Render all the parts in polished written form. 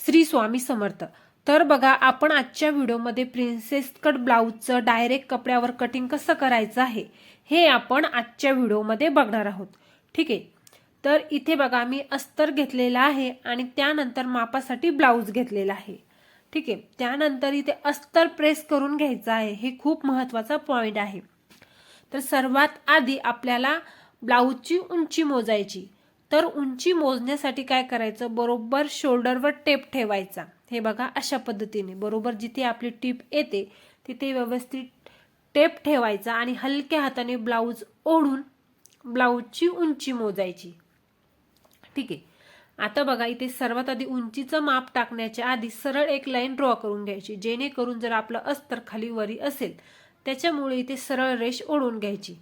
श्री स्वामी समर्थ। तर बघा, आपण आजच्या व्हिडिओमध्ये प्रिन्सेस कट ब्लाउजचं डायरेक्ट कपड्यावर कटिंग कसं करायचं आहे हे आपण आजच्या व्हिडिओमध्ये बघणार आहोत। ठीक आहे, तर इथे बघा मी अस्तर घेतलेला आहे आणि त्यानंतर मापासाठी ब्लाउज घेतलेला आहे। ठीक आहे, त्यानंतर इथे अस्तर प्रेस करून घ्यायचं आहे, हे खूप महत्त्वाचा पॉइंट आहे। तर सर्वात आधी आपल्याला ब्लाउजची उंची मोजायची। तर उंची मोजण्यासाठी काय करायचं, बरोबर शोल्डरवर टेप ठेवायचा। हे बघा अशा पद्धतीने बरोबर जिथे आपली टीप येते तिथे व्यवस्थित टेप ठेवायचा आणि हलक्या हाताने ब्लाउज ओढून ब्लाउजची उंची मोजायची। ठीक आहे, आता बघा इथे सर्वात आधी उंचीचं माप टाकण्याच्या आधी सरळ एक लाईन ड्रॉ करून घ्यायची, जेणेकरून जर आपलं अस्तर खाली वरी असेल त्याच्यामुळे इथे सरळ रेष ओढून घ्यायची।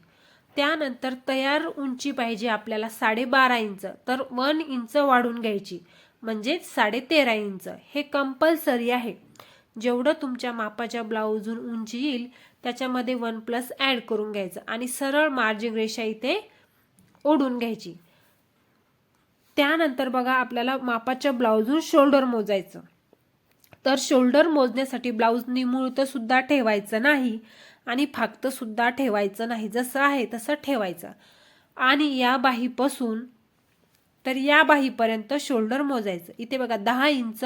त्यानंतर तयार उंची पाहिजे आपल्याला 12.5 इंच, तर 1 इंच वाढून घ्यायची, म्हणजे 13.5 इंच। हे कंपल्सरी आहे। जेवढं तुमच्या मापाच्या ब्लाउजून उंची येईल त्याच्यामध्ये 1+ ऍड करून घ्यायचं आणि सरळ मार्जिन रेषा इथे ओढून घ्यायची। त्यानंतर बघा आपल्याला मापाच्या ब्लाउजून शोल्डर मोजायचं। तर शोल्डर मोजण्यासाठी ब्लाउज निमुळतं सुद्धा ठेवायचं नाही आणि फाकतं सुद्धा ठेवायचं नाही, जसं आहे तसं ठेवायचं। आणि या बाहीपासून तर या बाहीपर्यंत शोल्डर मोजायचं। इथे बघा 10 इंच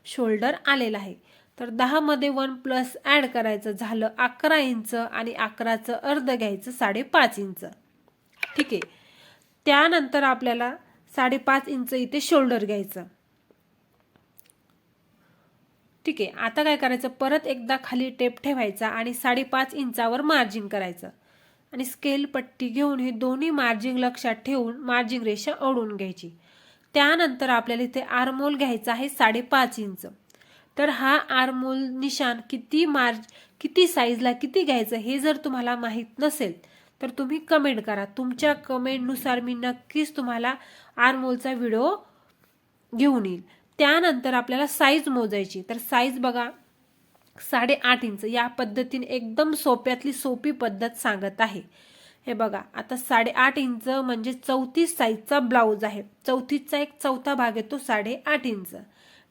शोल्डर आलेलं आहे, तर 10 मध्ये 1+ ऍड करायचं, झालं 11 इंच आणि 11चं अर्ध घ्यायचं 5.5 इंच। ठीक आहे, त्यानंतर आपल्याला 5.5 इंच इथे शोल्डर घ्यायचं। ठीक आहे, आता काय करायचं, परत एकदा खाली टेप ठेवायचा आणि 5.5 इंचावर मार्जिन करायचं आणि स्केल पट्टी घेऊन हे दोन्ही मार्जिन लक्षात ठेवून मार्जिन रेषा ओढून घ्यायची। त्यानंतर आपल्याला इथे आर्महोल घ्यायचा आहे 5.5 इंच। तर हा आर्महोल निशाण किती साईजला किती घ्यायचं हे जर तुम्हाला माहीत नसेल तर तुम्ही कमेंट करा। तुमच्या कमेंटनुसार मी नक्कीच तुम्हाला आर्महोलचा व्हिडिओ घेऊन येईल। त्यानंतर आपल्याला साईज मोजायची। तर साईज बघा 8.5 इंच। या पद्धतीने एकदम सोप्यातली सोपी पद्धत सांगत आहे। हे बघा आता 8.5 इंच म्हणजे 34 साईजचा ब्लाउज आहे। 34चा 1/4 भाग येतो 8.5 इंच।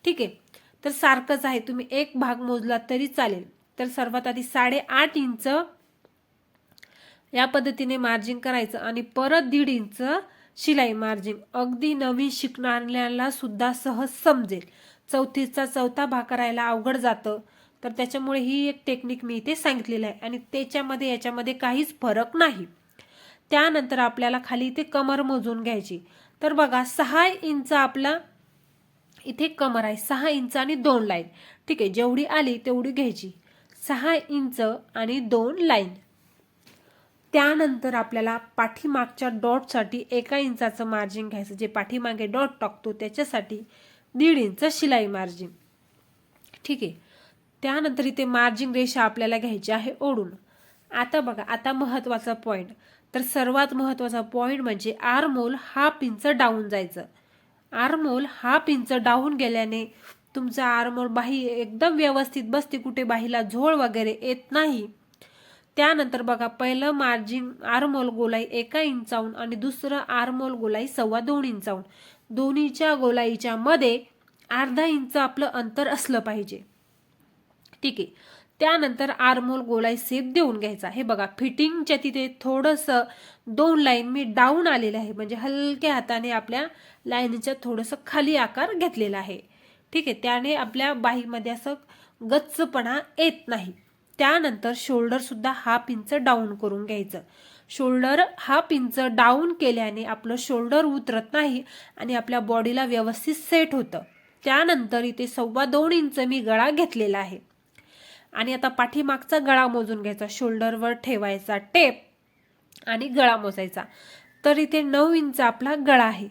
ठीक आहे, तर सारखंच आहे, तुम्ही एक भाग मोजला तरी चालेल। तर सर्वात आधी 8.5 इंच या पद्धतीने मार्जिन करायचं आणि परत 1.5 इंच शिलाई मार्जिन। अगदी नवीन शिकणाऱ्यांना सुद्धा सहज समजेल। 34चा 1/4 भाग करायला अवघड जातं, तर त्याच्यामुळे ही एक टेक्निक मी इथे सांगितलेली आहे आणि त्याच्यामध्ये याच्यामध्ये काहीच फरक नाही। त्यानंतर आपल्याला खाली इथे कमर मोजून घ्यायची। तर बघा 6 इंच आपला इथे कमर आहे, 6 इंच आणि 2 लाईन। ठीक आहे, जेवढी आली तेवढी घ्यायची, 6 इंच आणि 2 लाईन। त्यानंतर आपल्याला पाठीमागच्या डॉटसाठी 1 इंचाचं मार्जिन घ्यायचं, जे पाठीमागे डॉट टाकतो त्याच्यासाठी 1.5 इंच शिलाई मार्जिन। ठीक आहे, त्यानंतर इथे मार्जिन रेषा आपल्याला घ्यायची आहे ओढून। आता बघा, आता महत्त्वाचा पॉइंट, तर सर्वात महत्त्वाचा पॉइंट म्हणजे आर्महोल 1/2 इंच डाऊन जायचं। आर्महोल 1/2 इंच डाऊन गेल्याने तुमचा आर्महोल बाही एकदम व्यवस्थित बसते, कुठे बाहीला झोळ वगैरे येत नाही। त्यानंतर बघा पहिलं मार्जिन आर्महोल गोलाई 1 इंचाहून आणि दुसरं आर्महोल गोलाई 2.25 इंचाहून, दोन्हीच्या गोलाईच्या मध्ये अर्धा इंच आपलं अंतर असलं पाहिजे। ठीक आहे, त्यानंतर आर्महोल गोलाई सेप देऊन घ्यायचा। हे बघा फिटिंगच्या तिथे थोडंसं 2 लाईन मी डाऊन आलेलं आहे, म्हणजे हलक्या हाताने आपल्या लाईनच्या थोडंसं खाली आकार घेतलेला आहे। ठीक आहे, त्याने आपल्या बाहीमध्ये असं गच्चपणा येत नाही। त्यानंतर शोल्डर सुद्धा 1/2 इंच डाऊन करून घ्यायचं। शोल्डर 1/2 इंच डाऊन केल्याने आपलं शोल्डर उतरत नाही आणि आपल्या बॉडीला व्यवस्थित सेट होतं। त्यानंतर इथे 2.25 इंच मी गळा घेतलेला आहे आणि आता पाठीमागचा गळा मोजून घ्यायचा। शोल्डरवर ठेवायचा टेप आणि गळा मोजायचा। तर इथे 9 इंच आपला गळा आहे,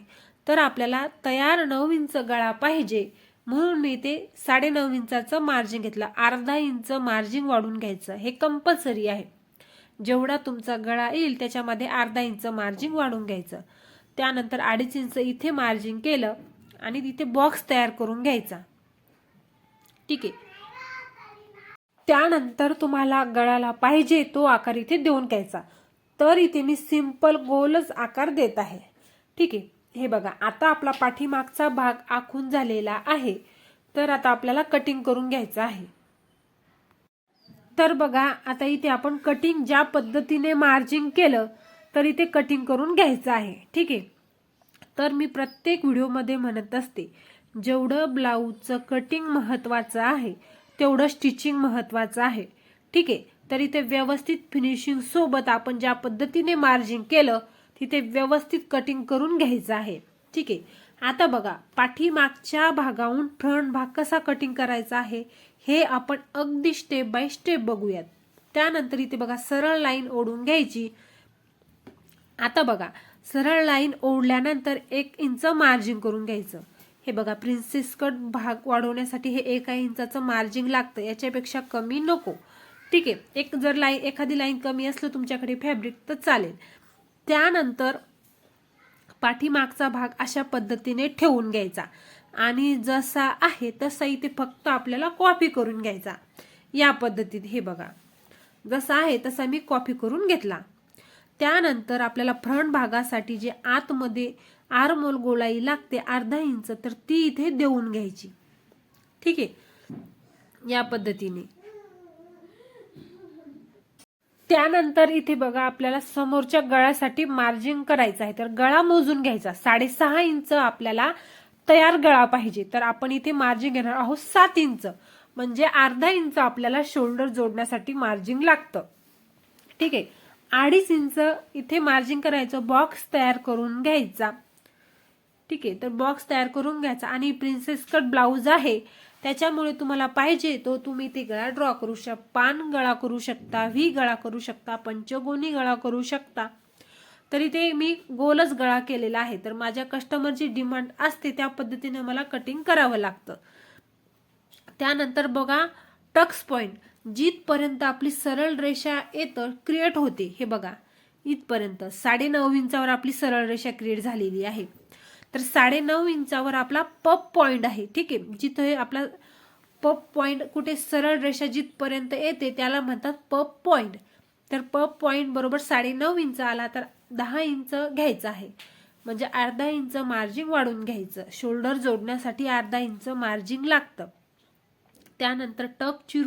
तर आपल्याला तयार 9 इंच गळा पाहिजे, म्हणून मी इथे 9.5 इंचाचं मार्जिन घेतलं। अर्धा इंच मार्जिन वाढून घ्यायचं, हे कंपल्सरी आहे। जेवढा तुमचा गळा येईल त्याच्यामध्ये अर्धा इंच मार्जिन वाढून घ्यायचं। त्यानंतर 2.5 इंच इथे मार्जिन केलं आणि तिथे बॉक्स तयार करून घ्यायचा। ठीक आहे, त्यानंतर तुम्हाला गळ्याला पाहिजे तो आकार इथे देऊन घ्यायचा। तर इथे मी सिंपल गोलच आकार देत आहे। ठीक आहे, हे बघा आता आपला पाठीमागचा भाग आखून झालेला आहे। तर आता आपल्याला कटिंग करून घ्यायचं आहे. तर बघा आता इथे आपण कटिंग ज्या पद्धतीने मार्जिंग केलं तर इथे कटिंग करून घ्यायचं आहे. ठीक आहे. तर मी प्रत्येक व्हिडिओमध्ये म्हणत असते, जेवढं ब्लाऊजचं कटिंग महत्त्वाचं आहे तेवढं स्टिचिंग महत्त्वाचं आहे. ठीक आहे. तर इथे व्यवस्थित फिनिशिंग सोबत आपण ज्या पद्धतीने मार्जिंग केलं तिथे व्यवस्थित कटिंग करून घ्यायचं आहे. ठीक आहे. आता बघा पाठीमागच्या भागाहून फ्रंट भाग कसा कटिंग करायचा आहे हे आपण अगदी स्टेप बाय स्टेप बघूयात. त्यानंतर इथे बघा सरळ लाईन ओढून घ्यायची. आता बघा सरळ लाईन ओढल्यानंतर 1 इंच मार्जिंग करून घ्यायचं. हे बघा प्रिन्सेस कट भाग वाढवण्यासाठी हे 1 इंचाचं मार्जिंग लागतं, याच्यापेक्षा कमी नको. ठीक आहे. जर एखादी लाईन कमी असलं तुमच्याकडे फॅब्रिक तर चालेल. त्यानंतर पाठीमागचा भाग अशा पद्धतीने ठेवून घ्यायचा आणि जसा आहे तसा इथे फक्त आपल्याला कॉपी करून घ्यायचा. या पद्धतीत हे बघा जसा आहे तसा मी कॉपी करून घेतला. त्यानंतर आपल्याला फ्रंट भागासाठी जे आतमध्ये आर्महोल गोलाई लागते 1/2 इंच तर ती इथे देऊन घ्यायची. ठीक आहे. या पद्धतीने. त्यानंतर इथे बघा आपल्याला समोरच्या गळ्यासाठी मार्जिंग करायचं आहे. तर गळा मोजून घ्यायचा. 6.5 इंच आपल्याला तयार गळा पाहिजे. तर आपण इथे मार्जिंग घेणार आहोत 7 इंच, म्हणजे 1/2 इंच आपल्याला शोल्डर जोडण्यासाठी मार्जिंग लागतं. ठीक आहे. 2.5 इंच इथे मार्जिंग करायचं. बॉक्स तयार करून घ्यायचा. ठीक आहे. तर बॉक्स तयार करून घ्यायचा आणि प्रिन्सेस कट ब्लाऊज आहे त्याच्यामुळे तुम्हाला पाहिजे तो तुम्ही ते गळा ड्रॉ करू शकता. पान गळा करू शकता, व्ही गळा करू शकता, पंचगोनी गळा करू शकता. तरी ते मी गोलच गळा केलेला आहे. तर माझ्या कस्टमरची डिमांड असते त्या पद्धतीने मला कटिंग करावं लागतं. त्यानंतर बघा टक्स पॉइंट जिथपर्यंत आपली सरळ रेषा येतं क्रिएट होते. हे बघा इथपर्यंत 9.5 इंचावर आपली सरळ रेषा क्रिएट झालेली आहे. तर 9.5 इंचावर आपला पप पॉइंट आहे. ठीक आहे. जिथे आपला पप पॉइंट कुठे सरळ रेषा जिथपर्यंत येते त्याला म्हणतात पप पॉइंट. तर पप पॉइंट बरोबर 9.5 इंच आला तर 10 इंच घ्यायचं आहे, म्हणजे 1/2 इंच मार्जिंग वाढून घ्यायचं. शोल्डर जोडण्यासाठी 1/2 इंच मार्जिंग लागतं. त्यानंतर टकची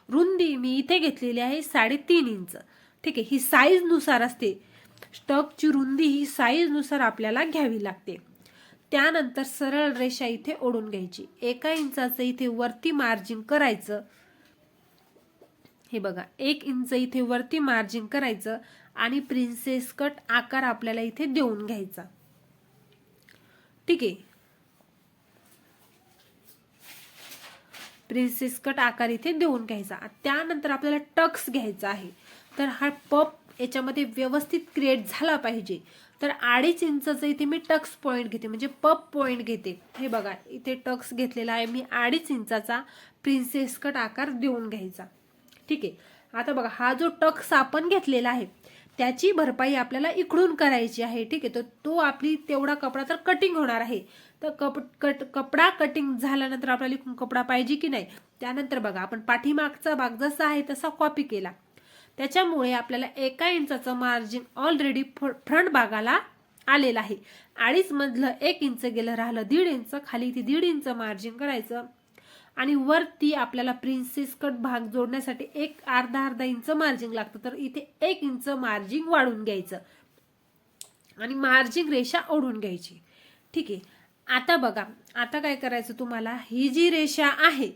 रुंदी मी इथे घेतलेली आहे 3.5 इंच. ठीक आहे. ही साईज नुसार असते. टकची रुंदी ही साईज नुसार आपल्याला घ्यावी लागते. त्यानंतर सरळ रेषा इथे ओढून घ्यायची. 1 इंचाचं इथे वरती मार्जिंग करायचं. हे बघा 1 इंच इथे वरती मार्जिंग करायचं आणि प्रिन्सेस कट आकार आपल्याला इथे देऊन घ्यायचा. ठीक आहे. प्रिन्सेस कट आकार इथे देऊन घ्यायचा. त्यानंतर आपल्याला टक्स घ्यायचा आहे. तर हा पप याच्यामध्ये व्यवस्थित क्रिएट झाला पाहिजे. तर 2.5 इंचाचं इथे मी टक्स पॉइंट घेते, म्हणजे पप पॉइंट घेते. हे बघा इथे टक्स घेतलेला आहे मी. 2.5 इंचाचा प्रिन्सेस कट आकार देऊन घ्यायचा. ठीक आहे. आता बघा हा जो टक्स आपण घेतलेला आहे त्याची भरपाई आपल्याला इकडून करायची आहे. ठीक आहे. तर तो आपली तेवढा कपडा तर कटिंग होणार आहे. तर कपडा कटिंग झाल्यानंतर आपल्याला इकडून कपडा पाहिजे की नाही. त्यानंतर बघा आपण पाठीमागचा भाग जसा आहे तसा कॉपी केला. त्याच्यामुळे आपल्याला 1 इंचाचं मार्जिन ऑलरेडी फ्रंट भागाला आलेलं आहे. 2.5 मधलं 1 इंच गेलं, राहिलं 1.5 इंच. खाली ती 1.5 इंच मार्जिन करायचं आणि वरती आपल्याला प्रिन्सेस कट भाग जोडण्यासाठी अर्धा इंच मार्जिन लागतं. तर इथे 1 इंच मार्जिन वाढून घ्यायचं आणि मार्जिन रेषा ओढून घ्यायची. ठीक आहे. आता बघा आता काय करायचं तुम्हाला, ही जी रेषा आहे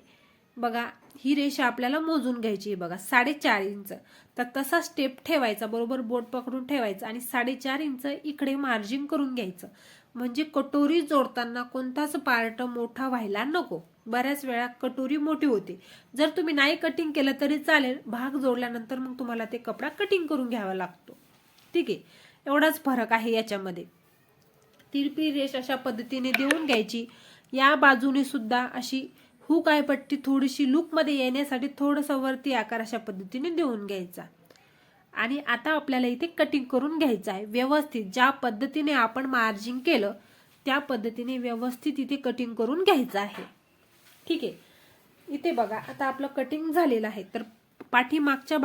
बघा ही रेषा आपल्याला मोजून घ्यायची. बघा 4.5 इंच. तर तसा स्टेप ठेवायचा, बरोबर बोट पकडून ठेवायचा आणि 4.5 इंच इकडे मार्जिन करून घ्यायचं. म्हणजे कटोरी जोडताना कोणताच पार्ट मोठा व्हायला नको. बऱ्याच वेळा कटोरी मोठी होते. जर तुम्ही नाही कटिंग केलं तरी चालेल, भाग जोडल्यानंतर मग तुम्हाला ते कपडा कटिंग करून घ्यावा लागतो. ठीक आहे. एवढाच फरक आहे याच्यामध्ये. तिरपी रेष अशा पद्धतीने देऊन घ्यायची. या बाजूने सुद्धा अशी हुक आहे पट्टी थोडीशी लुकमध्ये येण्यासाठी थोडंसं वरती आकार अशा पद्धतीने देऊन घ्यायचा. आणि आता आपल्याला इथे कटिंग करून घ्यायचं आहे व्यवस्थित. ज्या पद्धतीने आपण मार्जिंग केलं त्या पद्धतीने व्यवस्थित इथे कटिंग करून घ्यायचं आहे. ठीक आहे. इथे बघा आता आपलं कटिंग झालेलं आहे. तर पाठीमागच्या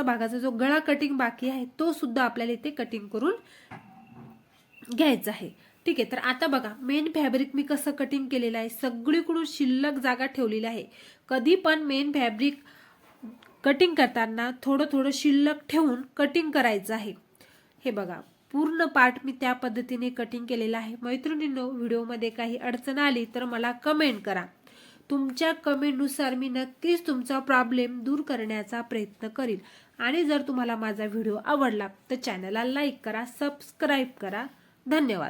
भागाचा जो गळा कटिंग बाकी आहे तो सुद्धा आपल्याला इथे कटिंग करून घ्यायचा आहे. ठीक आहे, तर आता बघा मेन फॅब्रिक मी कसं कटिंग केलेलं आहे, सगळीकडून शिल्लक जागा ठेवलेली आहे. कधी पण मेन फॅब्रिक कटिंग करताना थोडं थोडं शिल्लक ठेवून कटिंग करायचं आहे. हे बघा पूर्ण पार्ट मी त्या पद्धतीने कटिंग केलेला आहे. मैत्रिणींनो, व्हिडिओमध्ये काही अडचण आली तर मला कमेंट करा. तुमच्या कमेंटनुसार मी नक्कीच तुमचा प्रॉब्लेम दूर करण्याचा प्रयत्न करील. आणि जर तुम्हाला माझा व्हिडिओ आवडला तर चॅनलला लाईक करा, सबस्क्राईब करा. धन्यवाद.